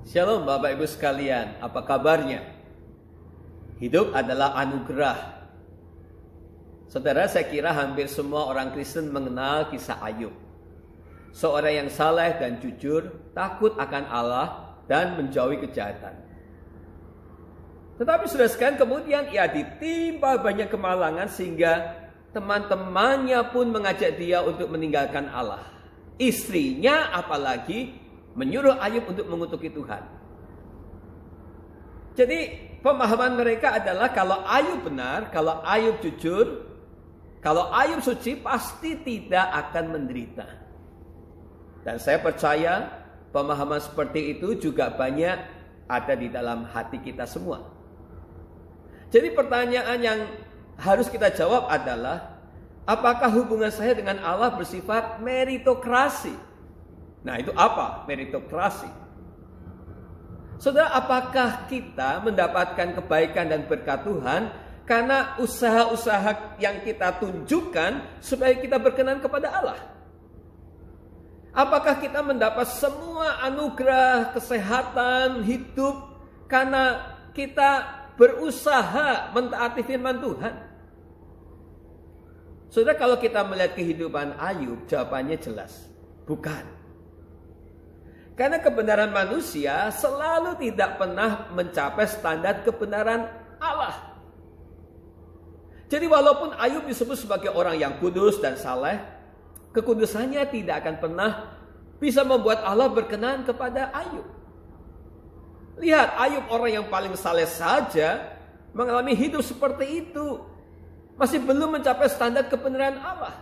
Shalom Bapak Ibu sekalian, apa kabarnya? Hidup adalah anugerah. Saudara, saya kira hampir semua orang Kristen mengenal kisah Ayub. Seorang yang saleh dan jujur, takut akan Allah dan menjauhi kejahatan. Tetapi saudara sekalian, kemudian ia ditimpa banyak kemalangan sehingga teman-temannya pun mengajak dia untuk meninggalkan Allah. Istrinya apalagi menyuruh Ayub untuk mengutuki Tuhan. Jadi pemahaman mereka adalah kalau Ayub benar, kalau Ayub jujur, kalau Ayub suci pasti tidak akan menderita. Dan saya percaya pemahaman seperti itu juga banyak ada di dalam hati kita semua. Jadi pertanyaan yang harus kita jawab adalah, apakah hubungan saya dengan Allah bersifat meritokrasi? Nah, itu apa meritokrasi? Saudara, apakah kita mendapatkan kebaikan dan berkat Tuhan karena usaha-usaha yang kita tunjukkan supaya kita berkenan kepada Allah? Apakah kita mendapat semua anugerah kesehatan hidup karena kita berusaha mentaati firman Tuhan? Saudara, kalau kita melihat kehidupan Ayub, jawabannya jelas, bukan. Karena kebenaran manusia selalu tidak pernah mencapai standar kebenaran Allah. Jadi walaupun Ayub disebut sebagai orang yang kudus dan saleh, kekudusannya tidak akan pernah bisa membuat Allah berkenan kepada Ayub. Lihat, Ayub orang yang paling saleh saja mengalami hidup seperti itu. Masih belum mencapai standar kebenaran Allah.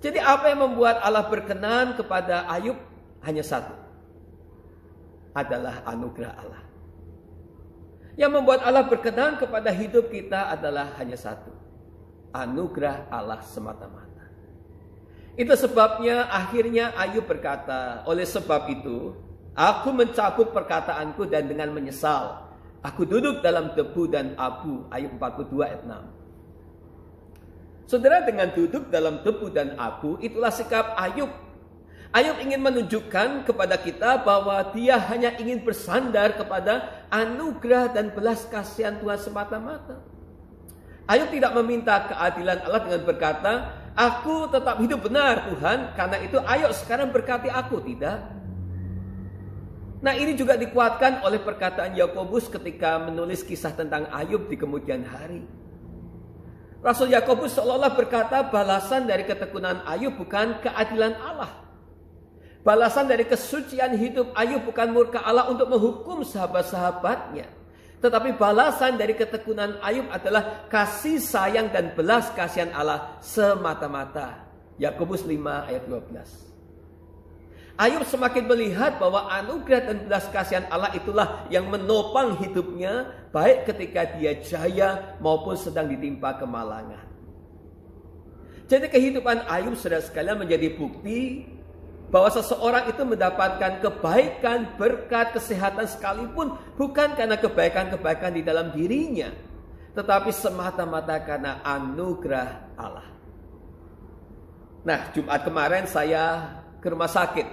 Jadi apa yang membuat Allah berkenan kepada Ayub? Hanya satu, adalah anugerah Allah. Yang membuat Allah berkenan kepada hidup kita adalah hanya satu, anugerah Allah semata-mata. Itu sebabnya akhirnya Ayub berkata, oleh sebab itu aku mencabut perkataanku dan dengan menyesal aku duduk dalam debu dan abu. Ayub 42 ayat 6. Saudara, dengan duduk dalam debu dan abu, itulah sikap Ayub. Ayub ingin menunjukkan kepada kita bahwa dia hanya ingin bersandar kepada anugerah dan belas kasihan Tuhan semata-mata. Ayub tidak meminta keadilan Allah dengan berkata, aku tetap hidup benar Tuhan, karena itu ayo sekarang berkati aku. Tidak. Nah, ini juga dikuatkan oleh perkataan Yakobus ketika menulis kisah tentang Ayub di kemudian hari. Rasul Yakobus seolah-olah berkata balasan dari ketekunan Ayub bukan keadilan Allah. Balasan dari kesucian hidup Ayub bukan murka Allah untuk menghukum sahabat-sahabatnya. Tetapi balasan dari ketekunan Ayub adalah kasih sayang dan belas kasihan Allah semata-mata. Yakobus 5 ayat 12. Ayub semakin melihat bahwa anugerah dan belas kasihan Allah itulah yang menopang hidupnya, baik ketika dia jaya maupun sedang ditimpa kemalangan. Jadi kehidupan Ayub saudara sekalian menjadi bukti bahwa seseorang itu mendapatkan kebaikan, berkat, kesehatan sekalipun bukan karena kebaikan-kebaikan di dalam dirinya, tetapi semata-mata karena anugerah Allah. Nah, Jumat kemarin saya ke rumah sakit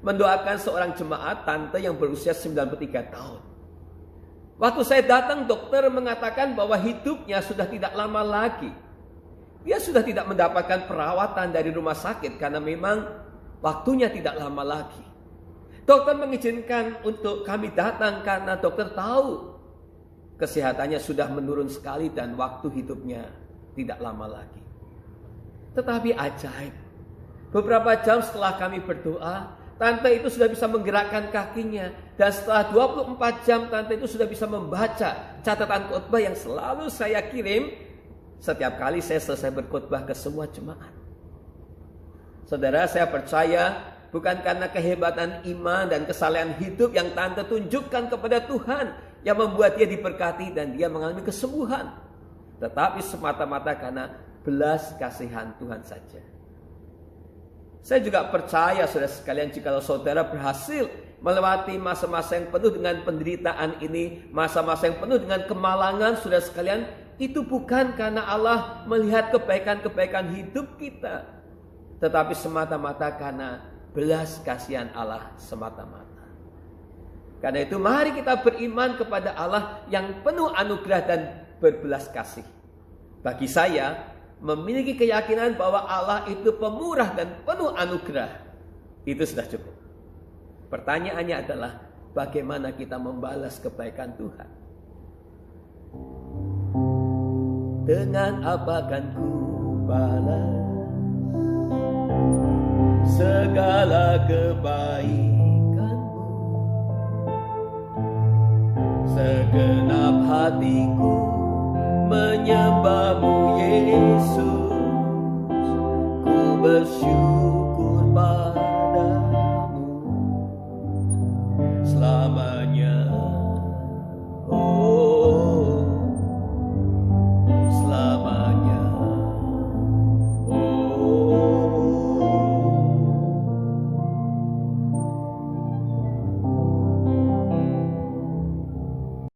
mendoakan seorang jemaat tante yang berusia 93 tahun. Waktu saya datang, dokter mengatakan bahwa hidupnya sudah tidak lama lagi. Dia sudah tidak mendapatkan perawatan dari rumah sakit karena memang waktunya tidak lama lagi. Dokter mengizinkan untuk kami datang karena dokter tahu kesehatannya sudah menurun sekali dan waktu hidupnya tidak lama lagi. Tetapi ajaib, beberapa jam setelah kami berdoa, tante itu sudah bisa menggerakkan kakinya. Dan setelah 24 jam tante itu sudah bisa membaca catatan khotbah yang selalu saya kirim setiap kali saya selesai berkhotbah ke semua jemaat. Saudara, saya percaya bukan karena kehebatan iman dan kesalehan hidup yang tante tunjukkan kepada Tuhan yang membuat dia diberkati dan dia mengalami kesembuhan, tetapi semata-mata karena belas kasihan Tuhan saja. Saya juga percaya saudara sekalian, jika saudara berhasil melewati masa-masa yang penuh dengan penderitaan ini, masa-masa yang penuh dengan kemalangan saudara sekalian, itu bukan karena Allah melihat kebaikan-kebaikan hidup kita, tetapi semata-mata karena belas kasihan Allah semata-mata. Karena itu mari kita beriman kepada Allah yang penuh anugerah dan berbelas kasih. Bagi saya, memiliki keyakinan bahwa Allah itu pemurah dan penuh anugerah, itu sudah cukup. Pertanyaannya adalah bagaimana kita membalas kebaikan Tuhan. Dengan apa kan ku balas segala kebaikanmu? Segenap hatiku menyembahmu Yesus, ku bersyukur